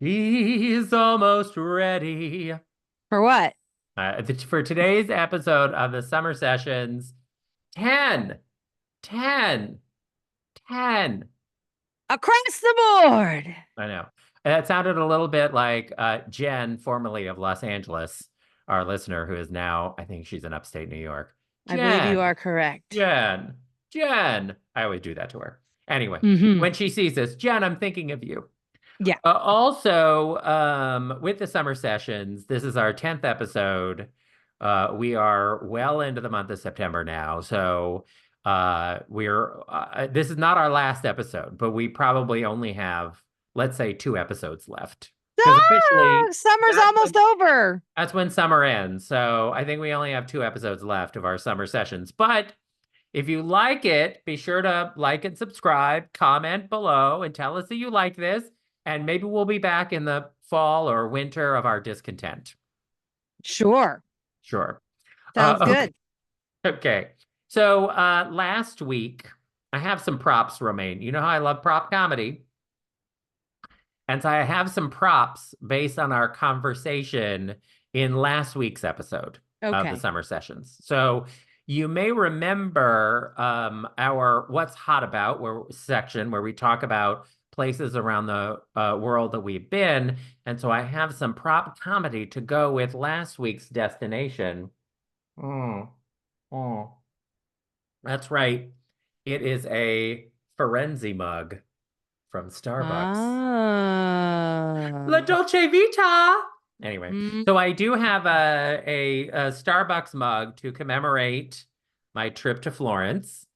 He's almost ready. For what? For today's episode of the summer sessions, 10, 10, 10. Across the board. I know. That sounded a little bit like Jen, formerly of Los Angeles, our listener, who is now, I think she's in upstate New York. I believe you Jen, are correct. Jen, Jen. I always do that to her. Anyway, Hmm. when she sees this, Jen, I'm thinking of you. Yeah. Also, with the summer sessions, this is our 10th episode. We are well into the month of September now. So this is not our last episode, but we probably only have, let's say, two episodes left. Because officially, Summer's that's almost when over. that's when summer ends. So I think we only have two episodes left of our summer sessions. But if you like it, be sure to like and subscribe, comment below, and tell us that you like this. And maybe we'll be back in the fall or winter of our discontent. Sure. Sure. Sounds Okay. good. Okay. So last week, I have some props, Romaine. You know how I love prop comedy. And so I have some props based on our conversation in last week's episode of the Okay. summer sessions. So you may remember our What's Hot About section where we talk about places around the world that we've been. And so I have some prop comedy to go with last week's destination. Oh, oh, that's right. It is a Ferenzi mug from Starbucks. La Ah. Dolce Vita. Anyway, Mm. so I do have a Starbucks mug to commemorate my trip to Florence.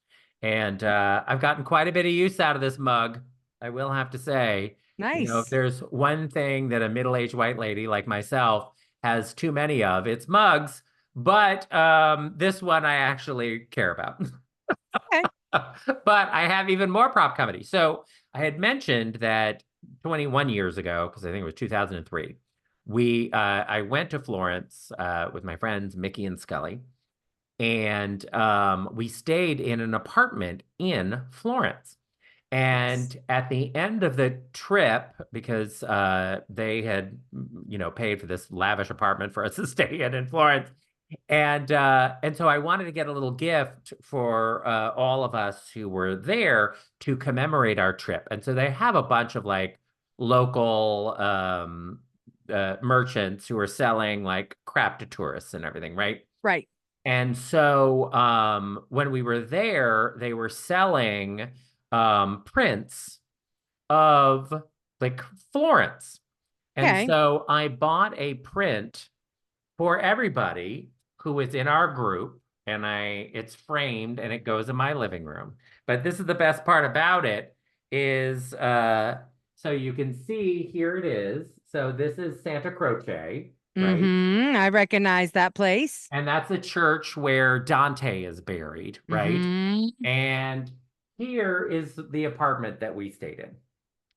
And I've gotten quite a bit of use out of this mug, I will have to say. If Nice. there's one thing that a middle-aged white lady like myself has too many of, it's mugs. But this one I actually care about. Okay. But I have even more prop comedy. So I had mentioned that 21 years ago, because I think it was 2003, I went to Florence with my friends Mickey and Scully, and we stayed in an apartment in Florence. Nice. And at the end of the trip, because they had, paid for this lavish apartment for us to stay in Florence, and so I wanted to get a little gift for all of us who were there to commemorate our trip. And so they have a bunch of like local merchants who are selling like crap to tourists and everything, right? Right. And so when we were there, they were selling prints of like Florence. And Okay. so I bought a print for everybody who is in our group, and it's framed and it goes in my living room. But this is the best part about it is so you can see here it is. So this is Santa Croce, right? I recognize that place. And that's a church where Dante is buried, right? Hmm. And here is the apartment that we stayed in.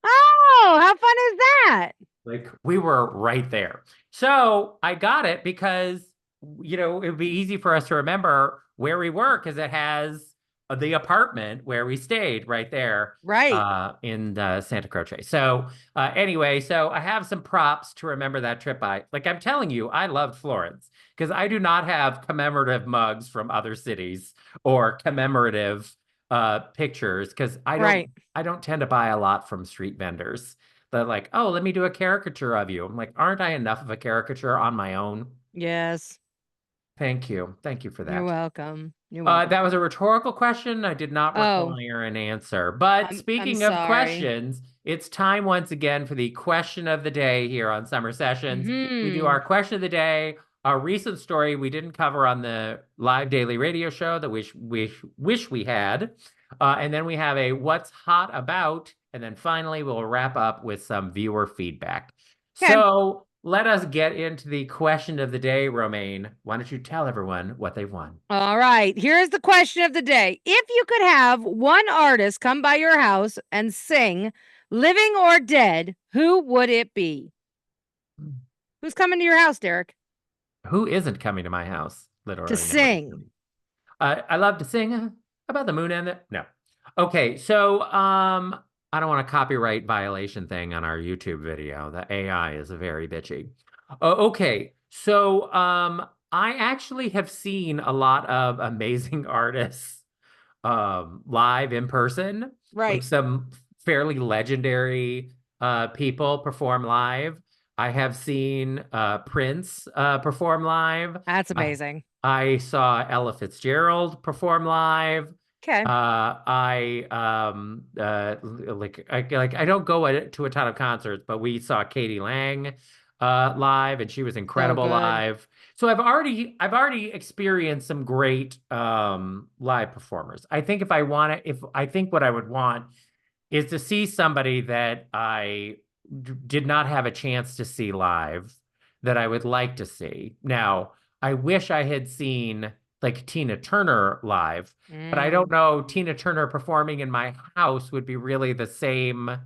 Oh, how fun is that? Like we were right there. So I got it because, it would be easy for us to remember where we were because it has the apartment where we stayed right there Right. in Santa Croce. So anyway, so I have some props to remember that trip by. Like I'm telling you, I loved Florence because I do not have commemorative mugs from other cities or commemorative pictures because Right. I don't tend to buy a lot from street vendors. They're like, oh, let me do a caricature of you. I'm like, aren't I enough of a caricature on my own? Yes. Thank you. Thank you for You're that. welcome. You're welcome. That was a rhetorical question. I did not Oh, require an answer. But I'm speaking of sorry. questions, it's time once again for the question of the day here on Summer Sessions. We do Hmm. our question of the day, our recent story we didn't cover on the live daily radio show that wish we had. And then we have a what's hot about. And then finally, we'll wrap up with some viewer feedback. Okay. So let us get into the question of the day, Romaine. Why don't you tell everyone what they've won? All right. Here's the question of the day. If you could have one artist come by your house and sing, living or dead, who would it be? Who's coming to your house, Derek? Who isn't coming to my house? To Literally nobody's sing. coming. I love to sing about the moon and the no. Okay, so I don't want a copyright violation thing on our YouTube video. The AI is very bitchy. Okay, so I actually have seen a lot of amazing artists live in person, like Right. some fairly legendary people perform live. I have seen Prince perform live. That's I amazing. I saw Ella Fitzgerald perform live. Okay. I like I don't go to a ton of concerts, but we saw Katie Lang live, and she was So incredible good. live. So I've already experienced some great live performers. I think if I want to, if I think what I would want is to see somebody that I did not have a chance to see live that I would like to see. Now, I wish I had seen like Tina Turner live, but I don't Mm, know Tina Turner performing in my house would be really the same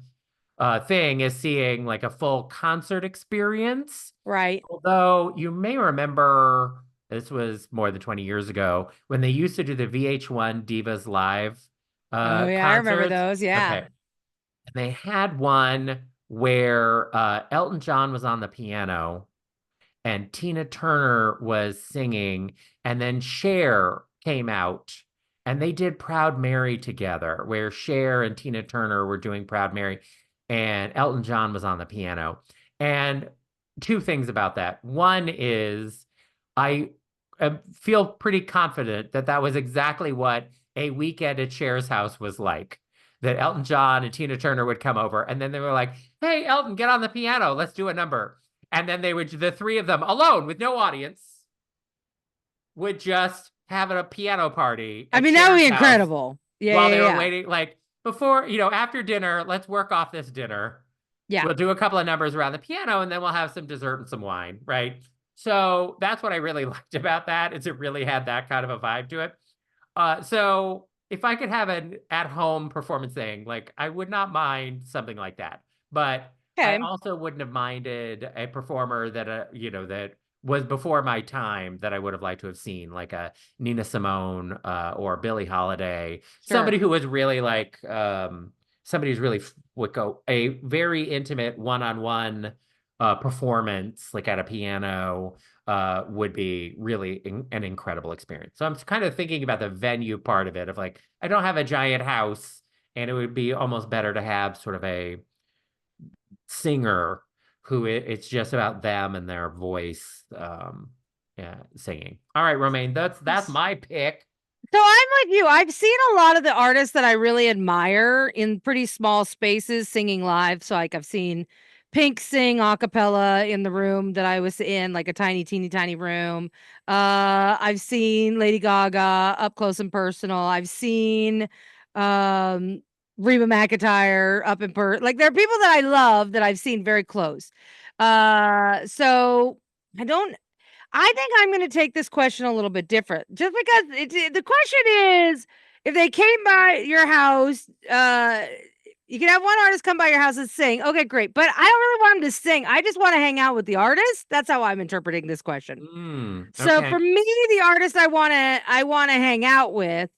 thing as seeing like a full concert experience. right. Although you may remember this was more than 20 years ago when they used to do the VH1 Divas Live Oh yeah, I remember concerts. those. Yeah. Okay. And they had one where Elton John was on the piano and Tina Turner was singing, and then Cher came out and they did Proud Mary together, where Cher and Tina Turner were doing Proud Mary, and Elton John was on the piano. And two things about that. One is I feel pretty confident that that was exactly what a weekend at Cher's house was like. That Elton John and Tina Turner would come over, and then they were like, "Hey, Elton, get on the piano. Let's do a number." And then they would, the three of them alone with no audience, would just have a piano party I at mean, that would Cher's be house incredible. Yeah, while yeah, they were yeah. waiting. Like before, after dinner, let's work off this dinner. Yeah. We'll do a couple of numbers around the piano and then we'll have some dessert and some wine, right? So that's what I really liked about that, is it really had that kind of a vibe to it. So if I could have an at-home performance thing, like I would not mind something like that. But I Okay. also wouldn't have minded a performer that that was before my time that I would have liked to have seen, like a Nina Simone or Billie Holiday, Sure. somebody who was really like somebody who's really would go a very intimate one-on-one performance, like at a piano would be really an incredible experience. So I'm kind of thinking about the venue part of it, of like, I don't have a giant house, and it would be almost better to have sort of a singer who it's just about them and their voice, yeah, singing. All right, Romaine, that's my pick. So I'm like you. I've seen a lot of the artists that I really admire in pretty small spaces singing live. So like I've seen Pink sing a cappella in the room that I was in, like a tiny, teeny, tiny room. I've seen Lady Gaga up close and personal. I've seen um Reba McEntire up in like there are people that I love that I've seen very close. So I don't I think I'm going to take this question a little bit different, just because the question is, if they came by your house, you can have one artist come by your house and sing. Okay, great. But I don't really want him to sing. I just want to hang out with the artist. That's how I'm interpreting this question. So Okay. for me, the artist I want to hang out with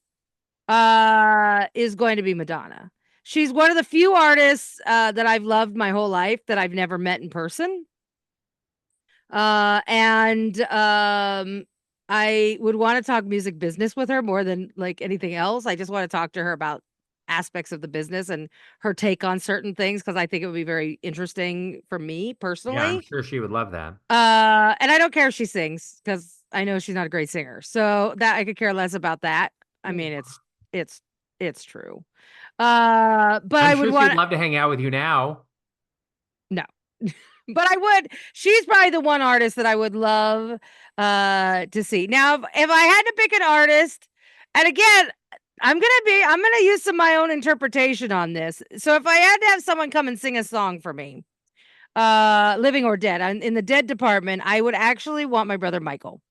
is going to be Madonna. She's one of the few artists that I've loved my whole life that I've never met in person. And I would want to talk music business with her more than like anything else. I just want to talk to her about aspects of the business and her take on certain things, because I think it would be very interesting for me Yeah, I'm personally. sure she would love that. And I don't care if she sings, because I know she's not a great singer. So that I could care less about that. I mean, it's it's true. But I'm I would sure she'd want love to hang out with you now. no. But I would she's probably the one artist that I would love to see. Now, if I had to pick an artist, and again, I'm gonna use some of my own interpretation on this. So if I had to have someone come and sing a song for me, living or dead, in the dead department, I would actually want my brother Michael,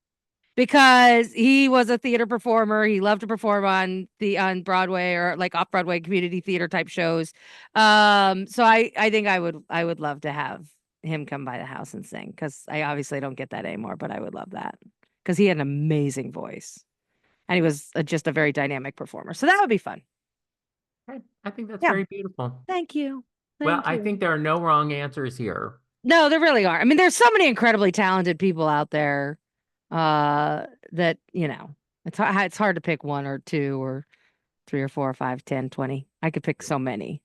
because he was a theater performer. He loved to perform on Broadway or like off Broadway community theater type shows. So I think I would love to have him come by the house and sing, because I obviously don't get that anymore, but I would love that because he had an amazing voice and he was just a very dynamic performer. So that would be fun. I think that's Yeah. very beautiful. Thank you. Well, Thank I you. think there are no wrong answers here. No, there really are. I mean, there's so many incredibly talented people out there that, it's hard to pick one or two or three or four or five, 10, 20. I could pick so many.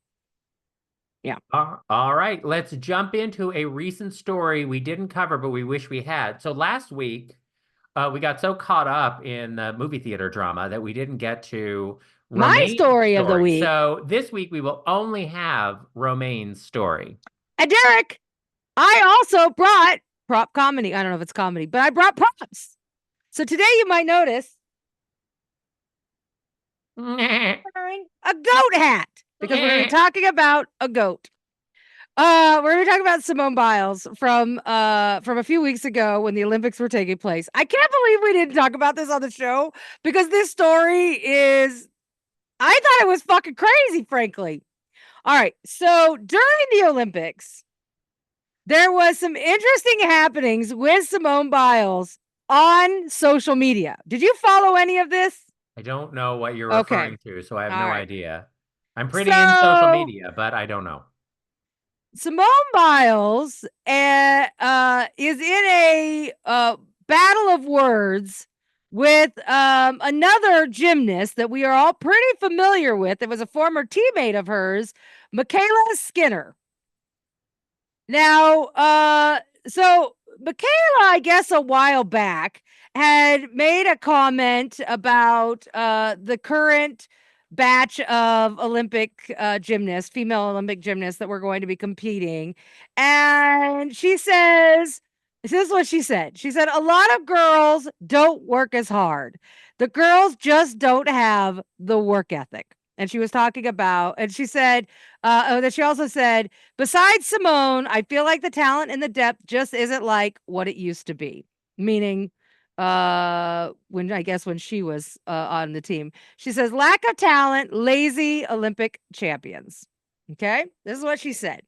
Yeah. All right, let's jump into a recent story we didn't cover, but we wish we had. So last week, we got so caught up in the movie theater drama that we didn't get to My Romaine's story of the story. week. So this week we will only have Romaine's story. And Derek, I also brought prop comedy. I don't know if it's comedy, but I brought props. So today you might notice wearing a goat hat because we're going to be talking about a goat. We're going to be talking about Simone Biles from a few weeks ago when the Olympics were taking place. I can't believe we didn't talk about this on the show because this story is I thought it was fucking crazy, frankly. All right. So during the Olympics, there was some interesting happenings with Simone Biles on social media. Did you follow any of this? I don't know what you're Okay. referring to, so I have All no right. idea. I'm pretty in social So media, but I don't know. Simone Biles is in a battle of words with another gymnast that we are all pretty familiar with. It was a former teammate of hers, Michaela Skinner. Now, so Michaela, I guess a while back, had made a comment about the current batch of Olympic gymnasts, female Olympic gymnasts that were going to be competing. And she says, this is what she said. She said, a lot of girls don't work as hard. The girls just don't have the work ethic. And she was talking about, and she said, that she also said, besides Simone, I feel like the talent and the depth just isn't like what it used to be. Meaning, when she was on the team, she says, lack of talent, lazy Olympic champions. Okay, this is what she said.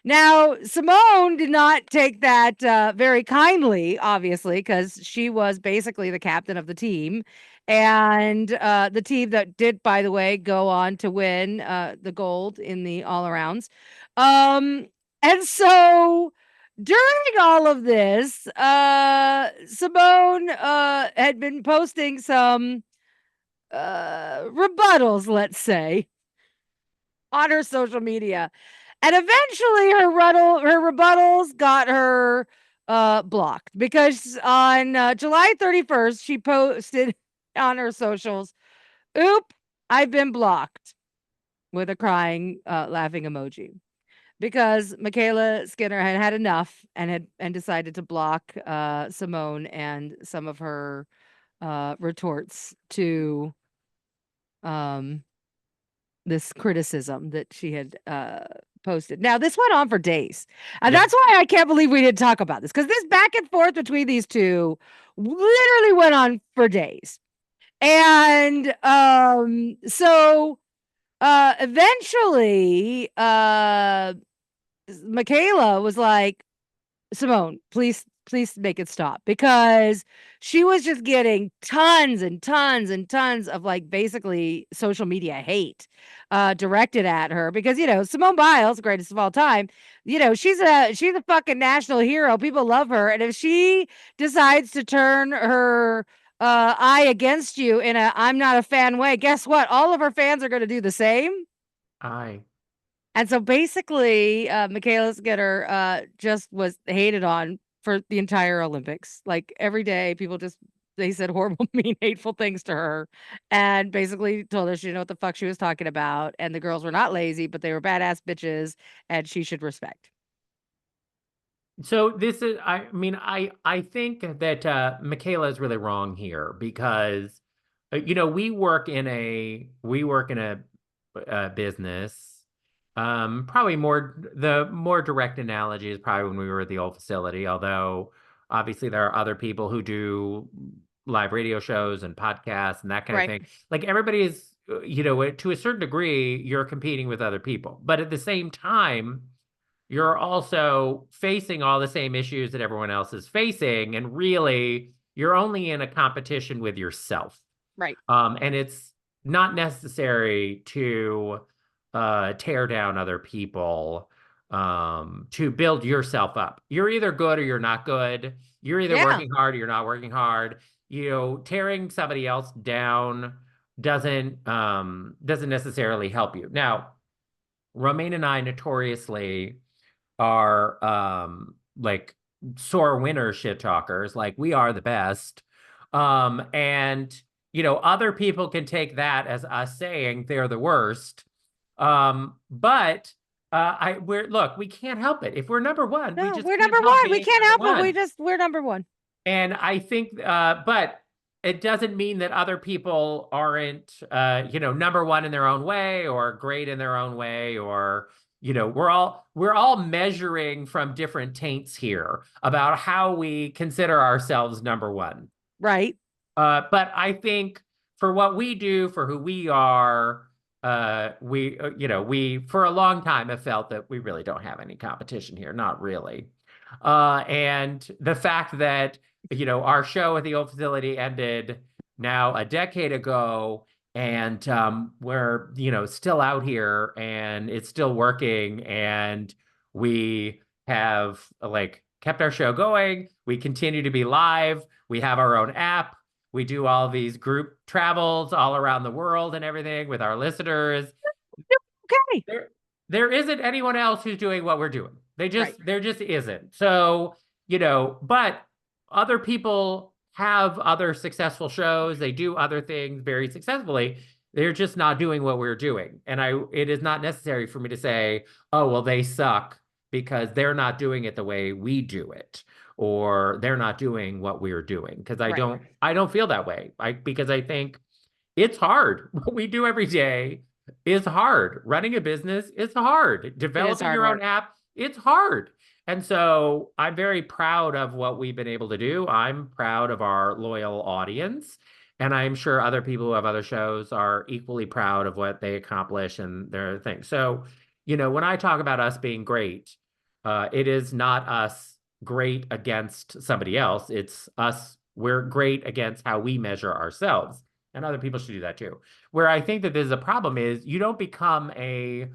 Now, Simone did not take that very kindly, obviously, because she was basically the captain of the team. And the team that did, by the way, go on to win the gold in the all arounds. And so during all of this, Simone had been posting some rebuttals, let's say, on her social media. And eventually her rebuttals got her blocked because on July 31st, she posted on her socials, oop, I've been blocked with a crying, laughing emoji because Michaela Skinner had had enough and decided to block Simone and some of her retorts to um this criticism that she had posted. Now, this went on for days. And Yep. that's why I can't believe we didn't talk about this because this back and forth between these two literally went on for days. And so eventually Michaela was like, Simone, please make it stop because she was just getting tons and tons and tons of like basically social media hate directed at her because Simone Biles, greatest of all time, she's a fucking national hero. People love her. And if she decides to turn her eye against you in a I'm not a fan way, guess what? All of her fans are going to do the same. I. And so basically, Michaela Skinner just was hated on for the entire Olympics. Like every day, people they said horrible, mean, hateful things to her and basically told her she didn't know what the fuck she was talking about. And the girls were not lazy, but they were badass bitches and she should respect. So this is, I mean, I think that Michaela is really wrong here because, we work in a business. Probably the more direct analogy is probably when we were at the old facility, although obviously there are other people who do live radio shows and podcasts and that kind of Right. thing. Like everybody is, to a certain degree, you're competing with other people, but at the same time you're also facing all the same issues that everyone else is facing. And really, you're only in a competition with yourself. Right. And it's not necessary to tear down other people to build yourself up. You're either good or you're not good. You're either Yeah. working hard or you're not working hard. You know, tearing somebody else down doesn't necessarily help you. Now, Romaine and I notoriously are like sore winner shit talkers. Like we are the best. And you know, other people can take that as us saying they're the worst. But we're look, we can't help it. If we're number one, we No, just we're can't number help one. We being can't number help it. one. We're number one. And I think, but it doesn't mean that other people aren't, you know, number one in their own way or great in their own way, or, you know, we're all measuring from different taints here about how we consider ourselves number one. Right. But I think for what we do, for who we are, you know, we for a long time have felt that we really don't have any competition here, not really. And the fact that, you know, our show at the old facility ended now a decade ago, and we're, you know, still out here and it's still working, and we have like kept our show going. We continue to be live. We have our own app. We do all these group travels all around the world and everything with our listeners. Okay. There isn't anyone else who's doing what we're doing. Right. There just isn't. So, you know, but other people have other successful shows. They do other things very successfully. They're just not doing what we're doing. And it is not necessary for me to say, oh, well, they suck because they're not doing it the way we do it, or they're not doing what we're doing. Because Right. I don't feel that way. Because I think it's hard. What we do every day is hard. Running a business is hard. It is Developing hard your own work. app, it's hard. And so I'm very proud of what we've been able to do. I'm proud of our loyal audience. And I'm sure other people who have other shows are equally proud of what they accomplish and their thing. So, you know, when I talk about us being great, it is not us great against somebody else. It's us, we're great against how we measure ourselves. And other people should do that too. Where I think that there's a problem is you don't become an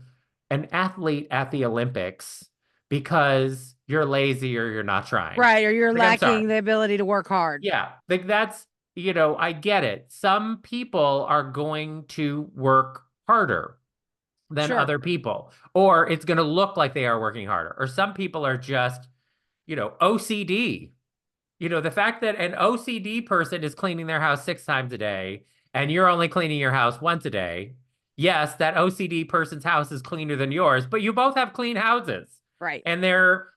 athlete at the Olympics because you're lazy or you're not trying. Right. Or you're Like, I'm sorry. lacking the ability to work hard. Yeah, like that's, you know, I get it. Some people are going to work harder than Sure. other people, or it's going to look like they are working harder. Or some people are just, you know, OCD. You know, the fact that an OCD person is cleaning their house 6 times a day and you're only cleaning your house once a day. Yes, that OCD person's house is cleaner than yours, but you both have clean houses. Right. And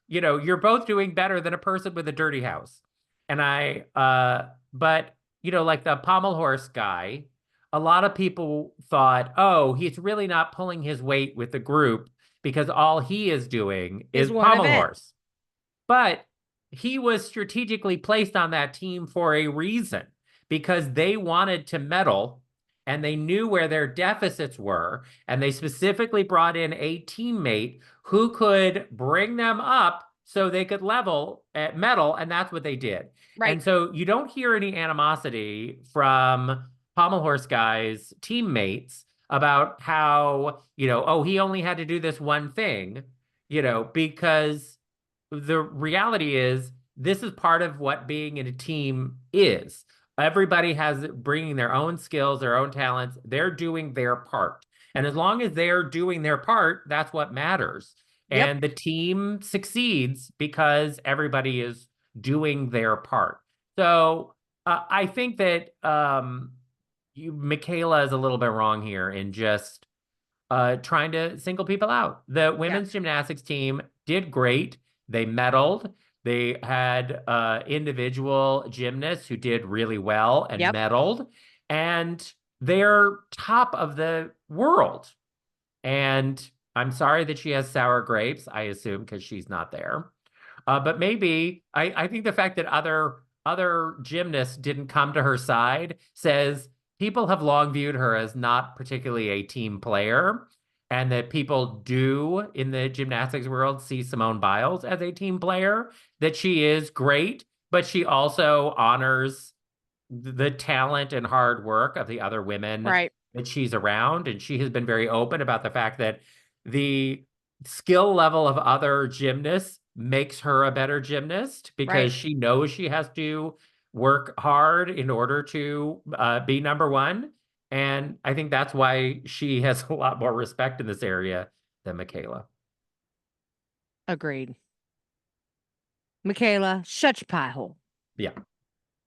you know, you're both doing better than a person with a dirty house. And but, you know, like the pommel horse guy, a lot of people thought, oh, he's really not pulling his weight with the group because all he is doing Is is one pommel event. horse. But he was strategically placed on that team for a reason, because they wanted to medal and they knew where their deficits were. And they specifically brought in a teammate who could bring them up so they could level at medal. And that's what they did. Right. And so you don't hear any animosity from pommel horse guys' teammates about how, you know, oh, he only had to do this one thing, you know, because the reality is this is part of what being in a team is. Everybody has bringing their own skills, their own talents. They're doing their part. And as long as they're doing their part, that's what matters. Yep. And the team succeeds because everybody is doing their part. So I think that Michaela is a little bit wrong here in just trying to single people out. The women's gymnastics team did great. They medaled. They had individual gymnasts who did really well and medaled, and they're top of the world. And I'm sorry that she has sour grapes, I assume, because she's not there. But maybe I think the fact that other gymnasts didn't come to her side says people have long viewed her as not particularly a team player, and that people do in the gymnastics world see Simone Biles as a team player, that she is great, but she also honors the talent and hard work of the other women Right. that she's around, and she has been very open about the fact that the skill level of other gymnasts makes her a better gymnast because Right. she knows she has to work hard in order to be number one. And I think that's why she has a lot more respect in this area than Michaela. Agreed. Michaela, shut your pie hole. Yeah.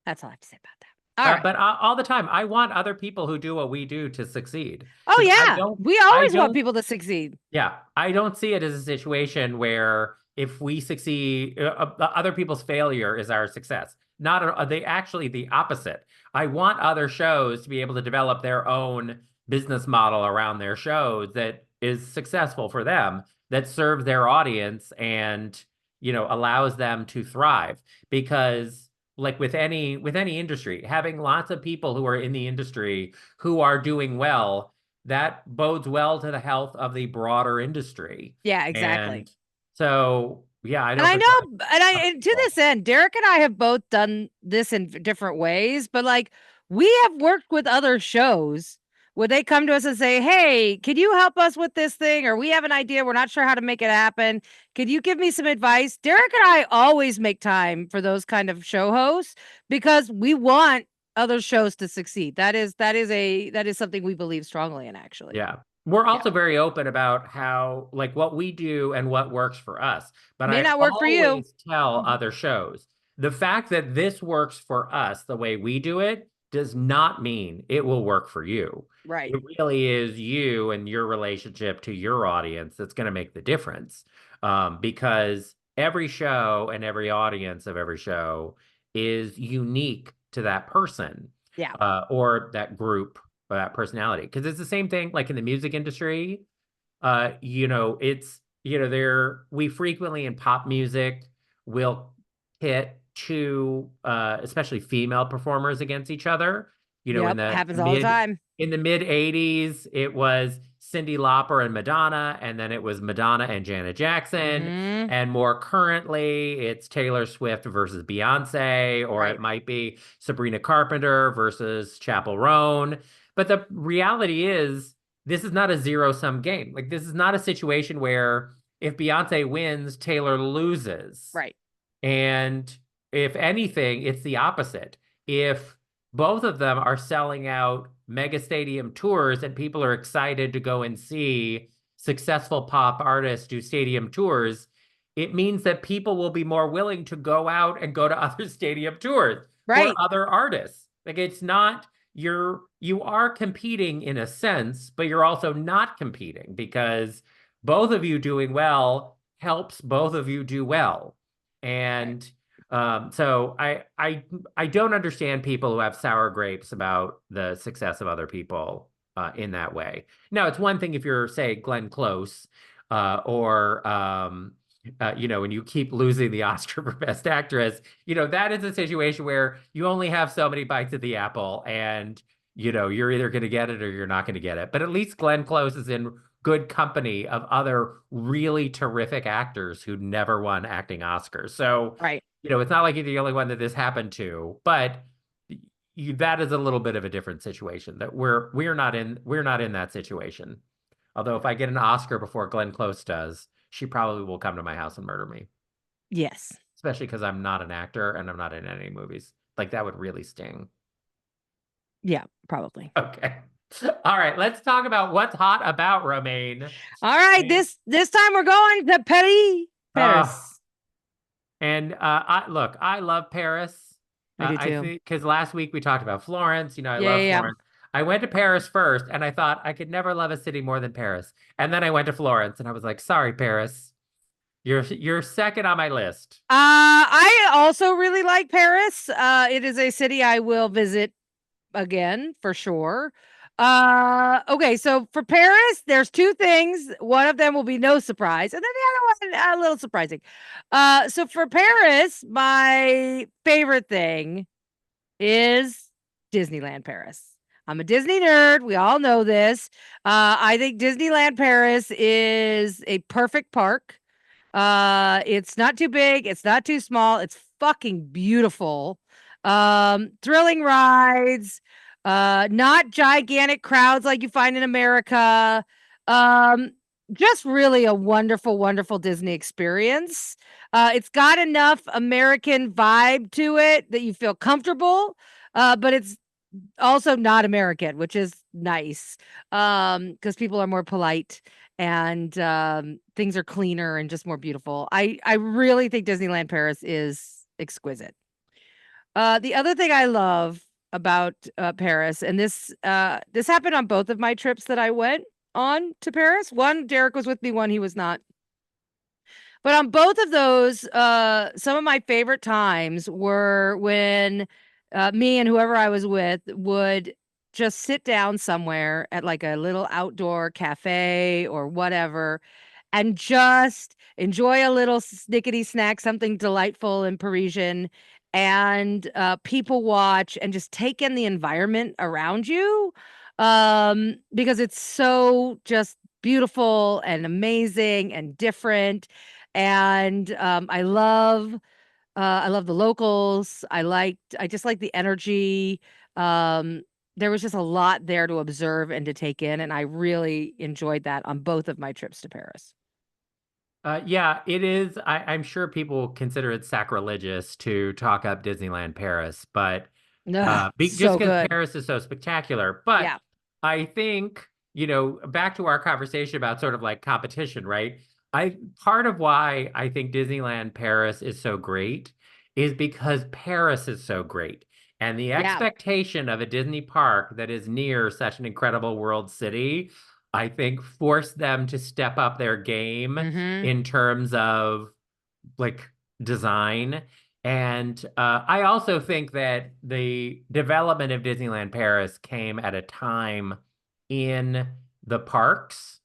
That's all I have to say about that. All right. But all the time, I want other people who do what we do to succeed Oh, because yeah. We I always want don't people to succeed. Yeah, I don't see it as a situation where if we succeed, other people's failure is our success. Not they actually the opposite. I want other shows to be able to develop their own business model around their shows that is successful for them, that serves their audience and, allows them to thrive. Because like with any industry, having lots of people who are in the industry who are doing well, that bodes well to the health of the broader industry. Yeah, exactly. And so, yeah, I And know I for sure. know, and to this end, Derek and I have both done this in different ways, but like we have worked with other shows where they come to us and say, "Hey, can you help us with this thing? Or we have an idea, we're not sure how to make it happen. Could you give me some advice?" Derek and I always make time for those kind of show hosts because we want other shows to succeed. That is something we believe strongly in, actually. Yeah. We're Yeah. also very open about how, like, what we do and what works for us. But May I not work for you. always tell other shows the fact that this works for us the way we do it does not mean it will work for you. Right. It really is you and your relationship to your audience that's going to make the difference. Because every show and every audience of every show is unique to that person Yeah. or that group that personality. Because it's the same thing like in the music industry. It's there we frequently in pop music will hit two especially female performers against each other. In Yep. the Happens all the mid time. in the mid 80s, it was Cyndi Lauper and Madonna, and then it was Madonna and Janet Jackson. Mm-hmm. And more currently, it's Taylor Swift versus Beyonce, or it Right. might be Sabrina Carpenter versus Chappell Roan. But the reality is, this is not a zero-sum game. Like, this is not a situation where if Beyonce wins, Taylor loses. Right. And if anything, it's the opposite. If both of them are selling out mega stadium tours and people are excited to go and see successful pop artists do stadium tours, it means that people will be more willing to go out and go to other stadium tours for Right. other artists. Like it's not you are competing in a sense, but you're also not competing because both of you doing well helps both of you do well. Right. And so I don't understand people who have sour grapes about the success of other people in that way. Now, it's one thing if you're, say, Glenn Close, or and you keep losing the Oscar for Best Actress. That is a situation where you only have so many bites of the apple, and you're either going to get it or you're not going to get it. But at least Glenn Close is in good company of other really terrific actors who never won acting Oscars. So, Right. it's not like you're the only one that this happened to, but that is a little bit of a different situation that we're not in that situation. Although if I get an Oscar before Glenn Close does, she probably will come to my house and murder me, Yes. especially because I'm not an actor and I'm not in any movies. Like that would really sting. Yeah, probably. Okay. All right, let's talk about what's hot about Romaine. All right. And, This time we're going to uh, Paris. and I love Paris. I do I too. think because last week we talked about Florence. I Yeah, love yeah, yeah. Florence. I went to Paris first, and I thought I could never love a city more than Paris. And then I went to Florence, and I was like, "Sorry, Paris, you're second on my list." I also really like Paris. It is a city I will visit again for sure. Okay, so for Paris, there's two things. One of them will be no surprise, and then the other one a little surprising. So for Paris, my favorite thing is Disneyland Paris. I'm a Disney nerd. We all know this. I think Disneyland Paris is a perfect park. It's not too big, it's not too small, it's fucking beautiful. Thrilling rides, Not gigantic crowds like you find in America. Um, just really a wonderful, wonderful Disney experience. It's got enough American vibe to it that you feel comfortable, but it's also not American, which is nice. Because people are more polite and things are cleaner and just more beautiful. I really think Disneyland Paris is exquisite. The other thing I love about Paris, and this happened on both of my trips that I went on to Paris. One, Derek was with me, one he was not. But on both of those, some of my favorite times were when me and whoever I was with would just sit down somewhere at like a little outdoor cafe or whatever and just enjoy a little snickety snack, something delightful and Parisian, and people watch and just take in the environment around you, because it's so just beautiful and amazing and different. And I love the locals. I just like the energy. There was just a lot there to observe and to take in, and I really enjoyed that on both of my trips to Paris. Yeah, it is. I'm sure people consider it sacrilegious to talk up Disneyland Paris, but Ugh, just so because good. Paris is so spectacular. But Yeah. I think, back to our conversation about sort of like competition, right? Part of why I think Disneyland Paris is so great is because Paris is so great. And the Yeah. expectation of a Disney park that is near such an incredible world city, I think forced them to step up their game Mhm. in terms of like design. And I also think that the development of Disneyland Paris came at a time in the parks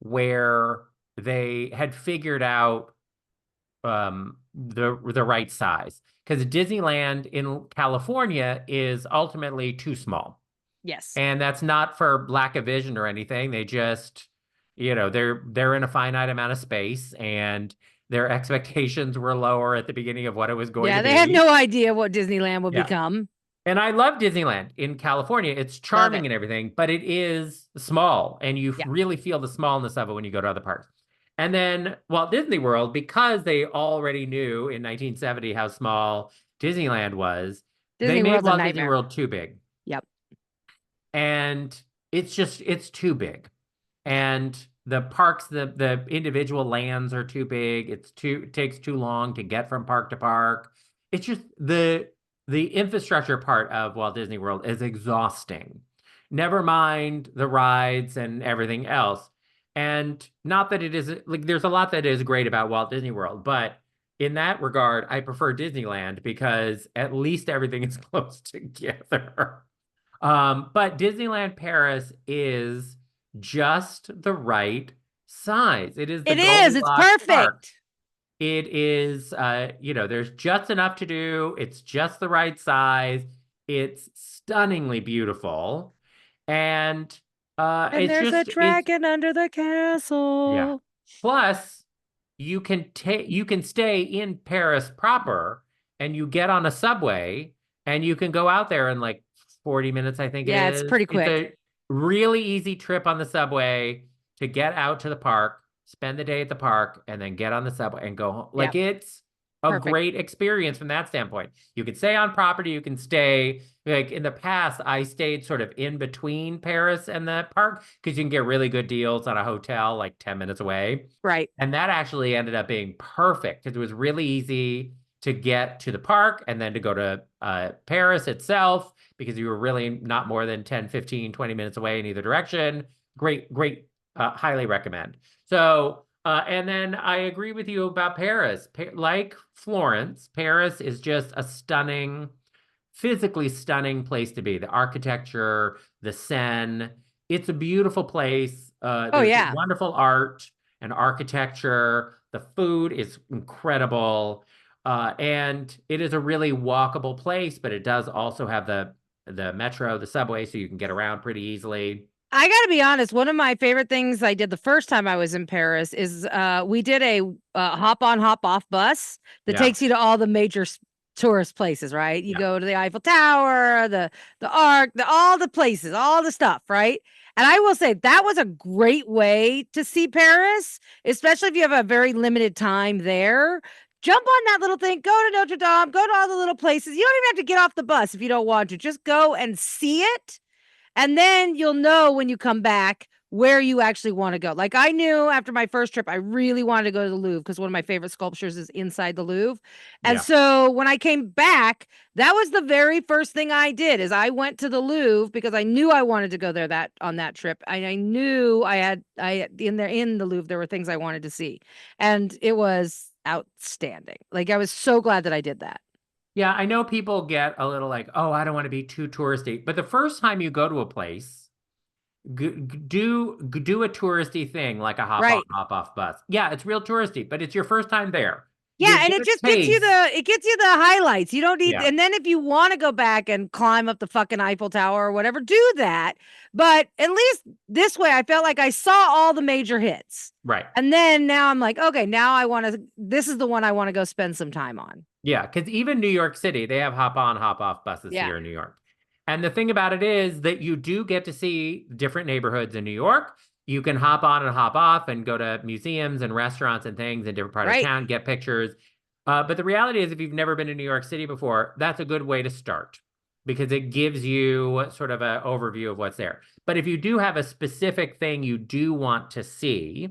where they had figured out the right size. Because Disneyland in California is ultimately too small. Yes. And that's not for lack of vision or anything. They just, they're in a finite amount of space and their expectations were lower at the beginning of what it was going to Yeah, they had be. no idea what Disneyland would Yeah. become. And I love Disneyland in California. It's Love charming it. and everything, but it is small and you Yeah. really feel the smallness of it when you go to other parks. And then Walt Disney World, because they already knew in 1970 how small Disneyland was, they Disney made World's a Walt Disney nightmare. World too big. Yep. And it's too big. Yeah. And the parks, the individual lands are too big. It takes too long to get from park to park. It's just the infrastructure part of Walt Disney World is exhausting. Never mind the rides and everything else. And not that it is like there's a lot that is great about Walt Disney World, but in that regard, I prefer Disneyland because at least everything is close together. But Disneyland Paris is just the right size. It is the It is. It's Goldilocks park. perfect. It is, there's just enough to do. It's just the right size. It's stunningly beautiful. And And there's a it's dragon under the yeah. castle. Plus, you can stay in Paris proper and you get on a subway and you can go out there in like 40 minutes, I think it Yeah, it's is. pretty It's quick. a really easy trip on the subway to get out to the park, spend the day at the park, and then get on the subway and go home. Yeah, Like it's a perfect. great experience from that standpoint. You can stay on property, you can stay like in the past, I stayed sort of in between Paris and the park because you can get really good deals on a hotel like 10 minutes away. Right. And that actually ended up being perfect because it was really easy to get to the park and then to go to Paris itself because you were really not more than 10, 15, 20 minutes away in either direction. Great, great, highly recommend. So, and then I agree with you about Paris. Like Florence, Paris is just a physically stunning place to be. The architecture, the Seine, it's a beautiful place. Oh, There's yeah. wonderful art and architecture. The food is incredible. And it is a really walkable place, but it does also have the metro, the subway, so you can get around pretty easily. I gotta be honest, one of my favorite things I did the first time I was in Paris is we did a hop on, hop off bus that Yeah. takes you to all the major tourist places, right? You Yeah. go to the Eiffel Tower, the Arc, all the places, all the stuff, right? And I will say that was a great way to see Paris, especially if you have a very limited time there. Jump on that little thing, go to Notre Dame, go to all the little places. You don't even have to get off the bus if you don't want to. Just go and see it. And then you'll know when you come back where you actually want to go. Like I knew after my first trip, I really wanted to go to the Louvre because one of my favorite sculptures is inside the Louvre. And Yeah. so when I came back, that was the very first thing I did is I went to the Louvre because I knew I wanted to go there that on that trip. I knew I in the Louvre, there were things I wanted to see. And it was outstanding. Like I was so glad that I did that. Yeah, I know people get a little like, oh, I don't want to be too touristy. But the first time you go to a place, do a touristy thing like a hop on, Right. hop off bus. Yeah, it's real touristy, but it's your first time there. You Yeah, and get it a just gets you taste. the highlights. You don't need Yeah, and then if you want to go back and climb up the fucking Eiffel Tower or whatever, do that. But at least this way I felt like I saw all the major hits. right. And then now I'm like, okay, now I want to this is the one I want to go spend some time on. Yeah, because even New York City, they have hop on, hop off buses Yeah. here in New York. And the thing about it is that you do get to see different neighborhoods in New York. You can hop on and hop off and go to museums and restaurants and things in different part of Right. town, get pictures. But the reality is, if you've never been to New York City before, that's a good way to start because it gives you sort of an overview of what's there. But if you do have a specific thing you do want to see,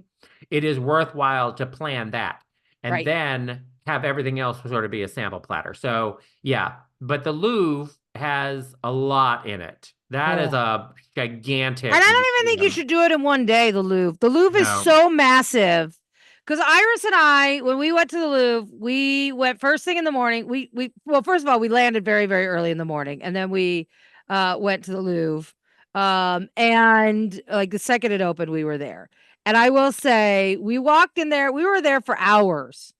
it is worthwhile to plan that and Right. then have everything else sort of be a sample platter. So yeah, but the Louvre has a lot in it. That is Oh. a And I gigantic don't even think you museum. should do it in one day, the Louvre. The Louvre is No, so massive. Because Iris and I, when we went to the Louvre, we went first thing in the morning. We well, first of all, we landed very, very early in the morning, and then we went to the Louvre. And like the second it opened, we were there. And I will say, we walked in there, we were there for hours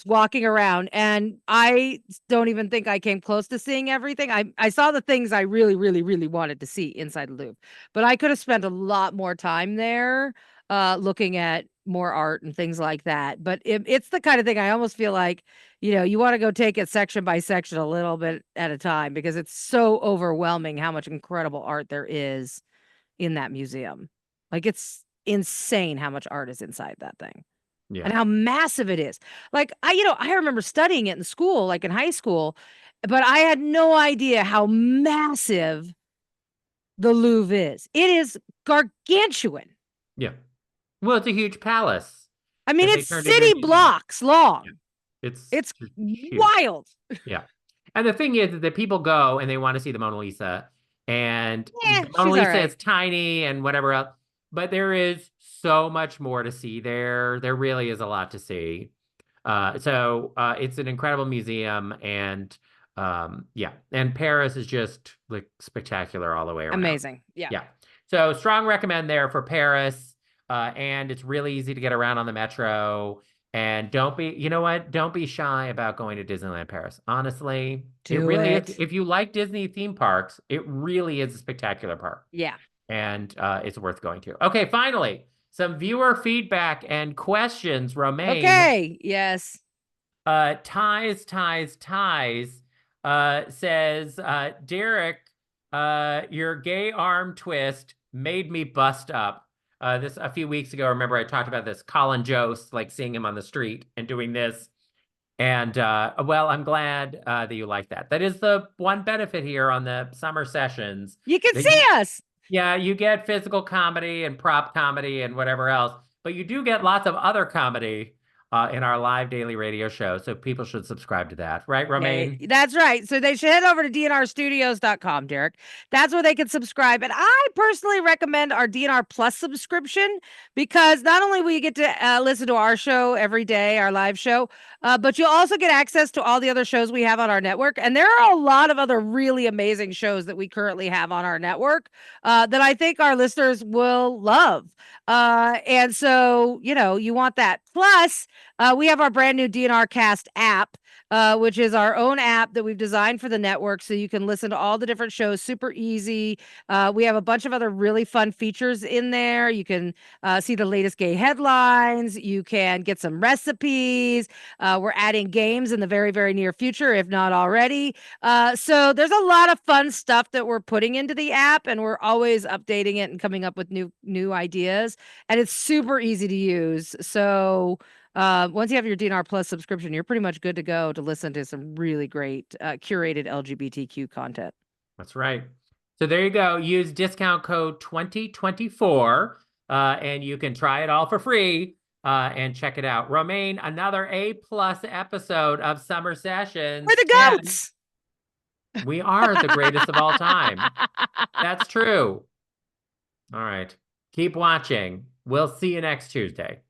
walking around, and I don't even think I came close to seeing everything. I saw the things I really really really wanted to see inside the Louvre, but I could have spent a lot more time there looking at more art and things like that. But it's the kind of thing I almost feel like, you want to go take it section by section a little bit at a time because it's so overwhelming how much incredible art there is in that museum. Like it's insane how much art is inside that thing yeah, and how massive it is. Like I remember studying it in school, like in high school, but I had no idea how massive the Louvre is. It is gargantuan. yeah. Well, it's a huge palace I mean, that they it's turned into a city museum. blocks long. Yeah, it's It's just huge. wild. Yeah. And the thing is that people go and they want to see the Mona Lisa, and Yeah, the Mona she's all Lisa right. is tiny and whatever else, but there is so much more to see there. There really is a lot to see. So it's an incredible museum, and yeah, and Paris is just like spectacular all the way around. Amazing. Yeah. Yeah. So strong recommend there for Paris. And it's really easy to get around on the metro. And don't be, you know what? Don't be shy about going to Disneyland Paris. Honestly, it Do really is. it. If you like Disney theme parks, it really is a spectacular park. Yeah. And it's worth going to. Okay, finally, some viewer feedback and questions. Romaine, Okay. Yes. ties, says, Derek, your gay arm twist made me bust up. This a few weeks ago, remember I talked about this Colin Jost, like seeing him on the street and doing this. And well, I'm glad that you like that. That is the one benefit here on the summer sessions. You can That see us. yeah, you get physical comedy and prop comedy and whatever else, but you do get lots of other comedy in our live daily radio show. So people should subscribe to that, right, Yeah, Romaine? that's right. So they should head over to dnrstudios.com, Derek. That's where they can subscribe. And I personally recommend our DNR Plus subscription because not only will you get to listen to our show every day, our live show, but you'll also get access to all the other shows we have on our network. And there are a lot of other really amazing shows that we currently have on our network that I think our listeners will love. And so, you want that. Plus, we have our brand new DNR Cast app which is our own app that we've designed for the network so you can listen to all the different shows super easy. We have a bunch of other really fun features in there. You can see the latest gay headlines. You can get some recipes. We're adding games in the very, very near future, if not already. So there's a lot of fun stuff that we're putting into the app, and we're always updating it and coming up with new ideas. And it's super easy to use. So once you have your DNR Plus subscription, you're pretty much good to go to listen to some really great curated LGBTQ content. That's right. So there you go. Use discount code 2024 and you can try it all for free and check it out. Romaine, another A+ episode of Summer We're Sessions. the And goats. we are the greatest of all time. That's true. All right. Keep watching. We'll see you next Tuesday.